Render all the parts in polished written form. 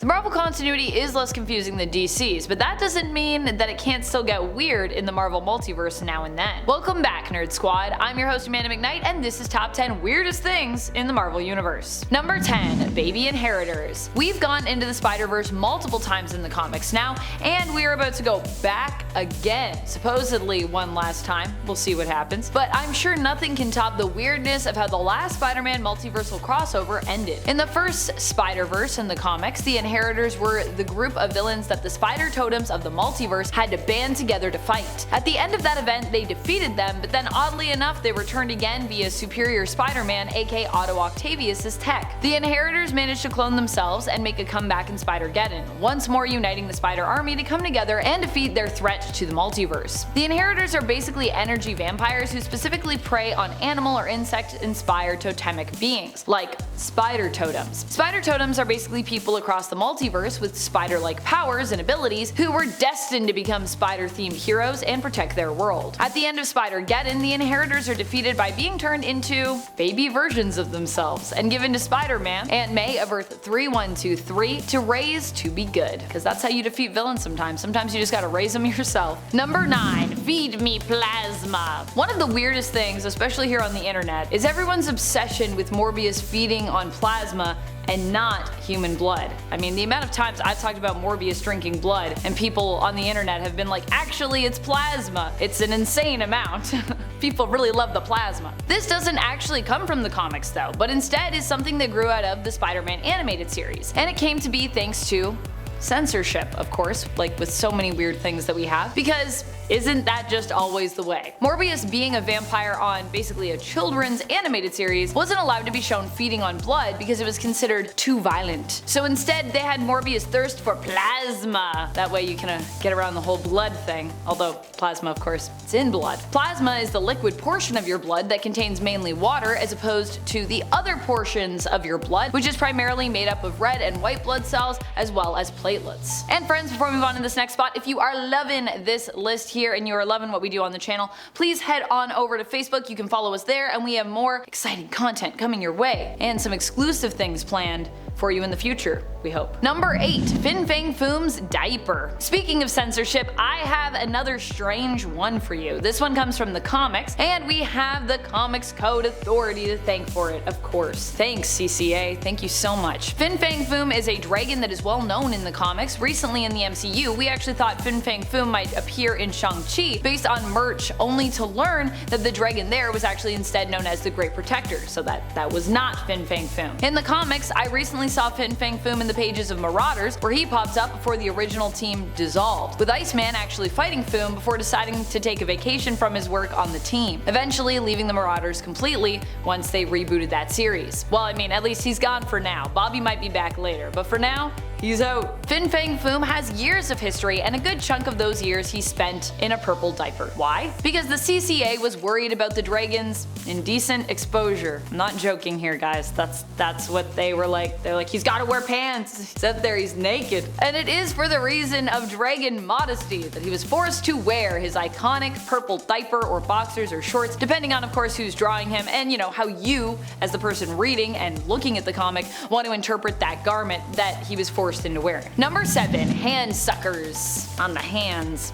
The Marvel continuity is less confusing than DC's, but that doesn't mean that it can't still get weird in the Marvel multiverse now and then. Welcome back, Nerd Squad. I'm your host Amanda McKnight, and this is Top 10 Weirdest Things in the Marvel Universe. Number 10. Baby Inheritors. We've gone into the Spider-Verse multiple times in the comics now, and we are about to go back again. Supposedly one last time. We'll see what happens. But I'm sure nothing can top the weirdness of how the last Spider-Man multiversal crossover ended. In the first Spider-Verse in the comics, the Inheritors were the group of villains that the Spider Totems of the multiverse had to band together to fight. At the end of that event, they defeated them, but then oddly enough, they returned again via Superior Spider-Man, aka Otto Octavius' tech. The Inheritors managed to clone themselves and make a comeback in Spider-Geddon, once more uniting the Spider Army to come together and defeat their threat to the multiverse. The Inheritors are basically energy vampires who specifically prey on animal or insect-inspired totemic beings, like Spider Totems. Spider Totems are basically people across the multiverse with spider-like powers and abilities who were destined to become spider-themed heroes and protect their world. At the end of Spider-Geddon, the Inheritors are defeated by being turned into baby versions of themselves and given to Spider-Man, Aunt May of Earth 3123, to raise to be good. Because that's how you defeat villains sometimes. Sometimes you just gotta raise them yourself. Number 9. Feed me plasma. One of the weirdest things, especially here on the internet, is everyone's obsession with Morbius feeding on plasma and not human blood. I mean, the amount of times I've talked about Morbius drinking blood and people on the internet have been like, actually it's plasma. It's an insane amount. People really love the plasma. This doesn't actually come from the comics though, but instead is something that grew out of the Spider-Man animated series. And it came to be thanks to censorship, of course, like with so many weird things that we have, because isn't that just always the way? Morbius, being a vampire on basically a children's animated series, wasn't allowed to be shown feeding on blood because it was considered too violent. So instead they had Morbius thirst for plasma. That way you can get around the whole blood thing, although plasma of course it's in blood. Plasma is the liquid portion of your blood that contains mainly water as opposed to the other portions of your blood, which is primarily made up of red and white blood cells as well as platelets. And friends, before we move on to this next spot, if you are loving this list here and you are loving what we do on the channel, please head on over to Facebook. You can follow us there and we have more exciting content coming your way and some exclusive things planned for you in the future, we hope. Number 8. Fang Foom's Diaper. Speaking of censorship, I have another strange one for you. This one comes from the comics, and we have the Comics Code Authority to thank for it, of course. Thanks, CCA. Thank you so much. Fang Foom is a dragon that is well known in the comics. Recently in the MCU, we actually thought Fang Foom might appear in Shang-Chi based on merch, only to learn that the dragon there was actually instead known as the Great Protector, so that was not Fang Foom. In the comics, I recently saw Fang Foom in the pages of Marauders, where he pops up before the original team dissolved, with Iceman actually fighting Foom before deciding to take a vacation from his work on the team, eventually leaving the Marauders completely once they rebooted that series. Well, I mean, at least he's gone for now. Bobby might be back later, but for now, he's out. Fang Foom has years of history, and a good chunk of those years he spent in a purple diaper. Why? Because the CCA was worried about the dragon's indecent exposure. I'm not joking here, guys. That's what they were like. They're like, he's gotta wear pants. He's out there, he's naked. And it is for the reason of dragon modesty that he was forced to wear his iconic purple diaper or boxers or shorts, depending on, of course, who's drawing him and, you know, how you, as the person reading and looking at the comic, want to interpret that garment that he was forced into wearing. Number 7. Hand suckers on the hands.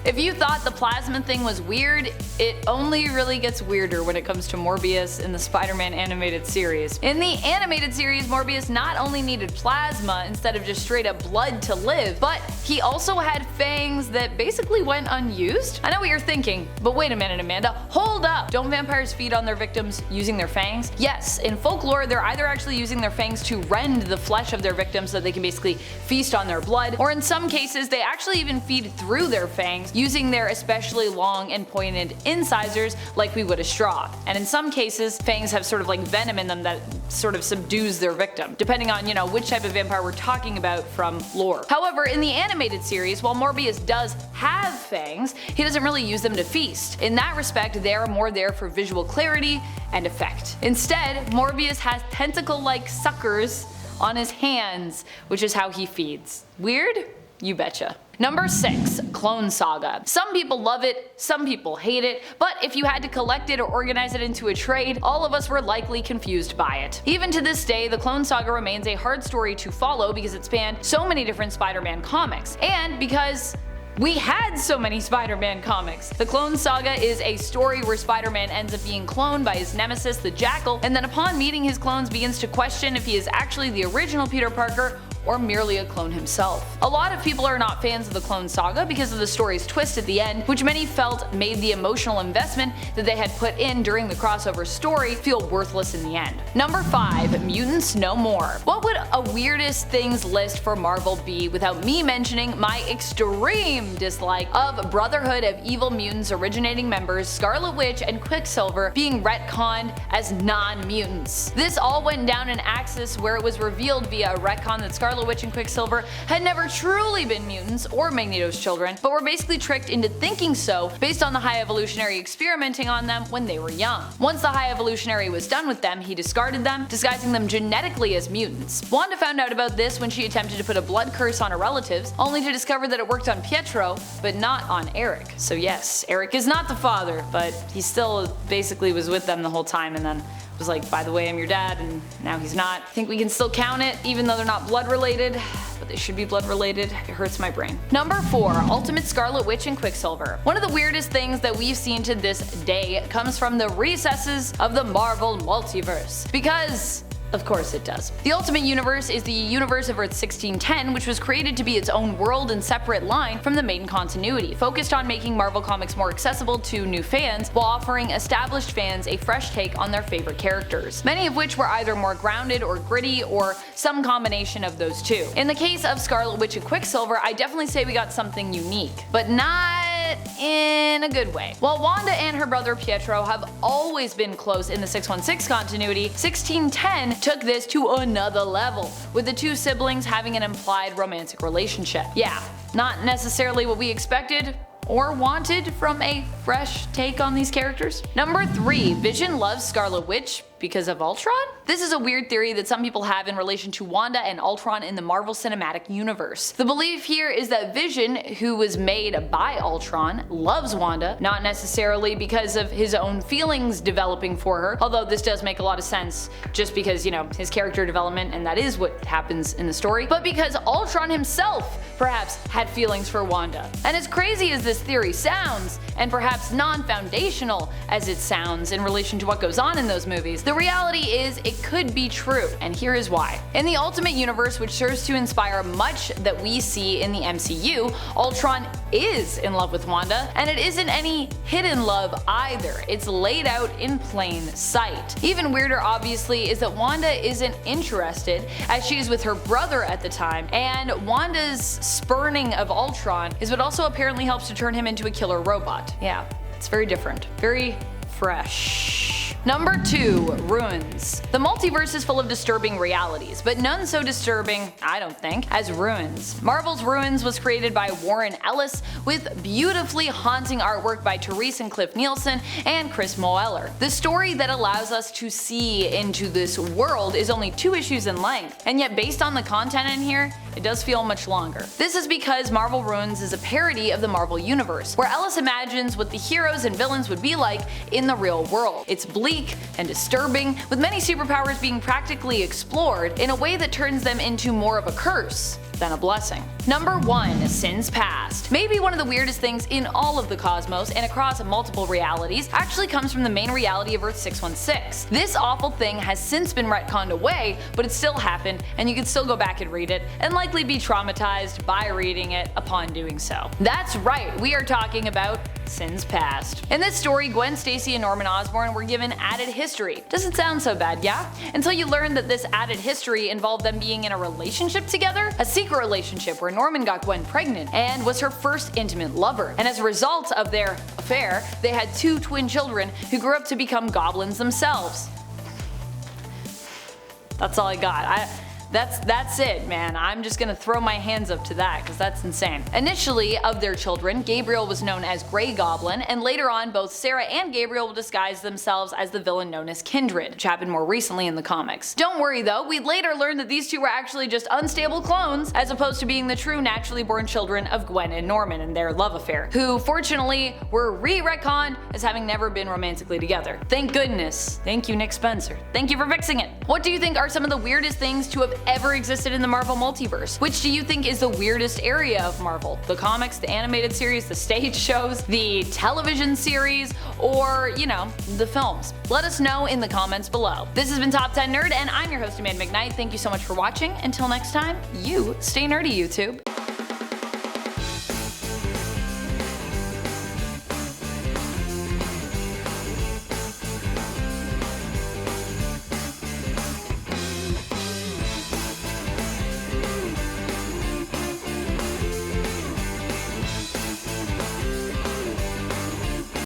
If you thought the plasma thing was weird, it only really gets weirder when it comes to Morbius in the Spider-Man animated series. In the animated series, Morbius not only needed plasma instead of just straight up blood to live, but he also had fangs that basically went unused. I know what you're thinking, but wait a minute, Amanda, hold up! Don't vampires feed on their victims using their fangs? Yes, in folklore, they're either actually using their fangs to rend the flesh of their victims so they can basically feast on their blood, or in some cases, they actually even feed through their fangs using their especially long and pointed incisors like we would a straw. And in some cases, fangs have sort of like venom in them that sort of subdues their victim, depending on, you know, which type of vampire we're talking about from lore. However, in the animated series, while Morbius does have fangs, he doesn't really use them to feast. In that respect, they are more there for visual clarity and effect. Instead, Morbius has tentacle-like suckers on his hands, which is how he feeds. Weird? You betcha. Number 6. Clone Saga. Some people love it, some people hate it, but if you had to collect it or organize it into a trade, all of us were likely confused by it. Even to this day, the Clone Saga remains a hard story to follow because it spanned so many different Spider-Man comics, and because we had so many Spider-Man comics. The Clone Saga is a story where Spider-Man ends up being cloned by his nemesis, the Jackal, and then upon meeting his clones begins to question if he is actually the original Peter Parker or merely a clone himself. A lot of people are not fans of the Clone Saga because of the story's twist at the end, which many felt made the emotional investment that they had put in during the crossover story feel worthless in the end. Number 5. Mutants No More. What would a weirdest things list for Marvel be without me mentioning my extreme dislike of Brotherhood of Evil Mutants originating members Scarlet Witch and Quicksilver being retconned as non-mutants. This all went down in Axis, where it was revealed via a retcon that Scarlet Witch and Quicksilver had never truly been mutants or Magneto's children, but were basically tricked into thinking so based on the High Evolutionary experimenting on them when they were young. Once the High Evolutionary was done with them, he discarded them, disguising them genetically as mutants. Wanda found out about this when she attempted to put a blood curse on her relatives, only to discover that it worked on Pietro, but not on Eric. So yes, Eric is not the father, but he still basically was with them the whole time and then was like, by the way, I'm your dad, and now he's not. I think we can still count it, even though they're not blood related, but they should be blood related. It hurts my brain. Number 4. Ultimate Scarlet Witch and Quicksilver. One of the weirdest things that we've seen to this day comes from the recesses of the Marvel multiverse. Because of course it does. The Ultimate Universe is the universe of Earth 1610, which was created to be its own world and separate line from the main continuity, focused on making Marvel Comics more accessible to new fans while offering established fans a fresh take on their favorite characters, many of which were either more grounded or gritty or some combination of those two. In the case of Scarlet Witch and Quicksilver, I definitely say we got something unique, but not in a good way. While Wanda and her brother Pietro have always been close in the 616 continuity, 1610 took this to another level, with the two siblings having an implied romantic relationship. Yeah, not necessarily what we expected or wanted from a fresh take on these characters. Number 3. Vision loves Scarlet Witch because of Ultron? This is a weird theory that some people have in relation to Wanda and Ultron in the Marvel Cinematic Universe. The belief here is that Vision, who was made by Ultron, loves Wanda, not necessarily because of his own feelings developing for her, although this does make a lot of sense just because, you know, his character development and that is what happens in the story, but because Ultron himself perhaps had feelings for Wanda. And as crazy as this theory sounds, and perhaps non-foundational as it sounds in relation to what goes on in those movies, the reality is it could be true, and here is why. In the Ultimate Universe, which serves to inspire much that we see in the MCU, Ultron is in love with Wanda, and it isn't any hidden love either. It's laid out in plain sight. Even weirder, obviously, is that Wanda isn't interested, as she is with her brother at the time, and Wanda's spurning of Ultron is what also apparently helps to turn him into a killer robot. Yeah, it's very different. Very fresh. Number 2. Ruins. The multiverse is full of disturbing realities, but none so disturbing, I don't think, as Ruins. Marvel's Ruins was created by Warren Ellis, with beautifully haunting artwork by Therese and Cliff Nielsen and Chris Moeller. The story that allows us to see into this world is only 2 issues in length, and yet based on the content in here, it does feel much longer. This is because Marvel Ruins is a parody of the Marvel Universe, where Ellis imagines what the heroes and villains would be like in the real world. It's bleak and disturbing, with many superpowers being practically explored in a way that turns them into more of a curse than a blessing. Number 1. Sins Past. Maybe one of the weirdest things in all of the cosmos and across multiple realities actually comes from the main reality of Earth 616. This awful thing has since been retconned away, but it still happened, and you can still go back and read it, and likely be traumatized by reading it upon doing so. That's right, we are talking about Sins Past. In this story, Gwen Stacy and Norman Osborn were given added history. Doesn't sound so bad, yeah? Until you learn that this added history involved them being in a relationship together, a secret relationship where Norman got Gwen pregnant and was her first intimate lover. And as a result of their affair, they had 2 twin children who grew up to become goblins themselves. That's all I got. That's it, man. I'm just gonna throw my hands up to that because that's insane. Initially, of their children, Gabriel was known as Grey Goblin, and later on both Sarah and Gabriel will disguise themselves as the villain known as Kindred, which happened more recently in the comics. Don't worry though, we'd later learn that these two were actually just unstable clones, as opposed to being the true naturally born children of Gwen and Norman and their love affair, who fortunately were re-retconned as having never been romantically together. Thank goodness. Thank you, Nick Spencer. Thank you for fixing it. What do you think are some of the weirdest things to have ever existed in the Marvel multiverse? Which do you think is the weirdest area of Marvel? The comics, the animated series, the stage shows, the television series, or, you know, the films? Let us know in the comments below. This has been Top 10 Nerd, and I'm your host, Amanda McKnight. Thank you so much for watching. Until next time, you stay nerdy, YouTube.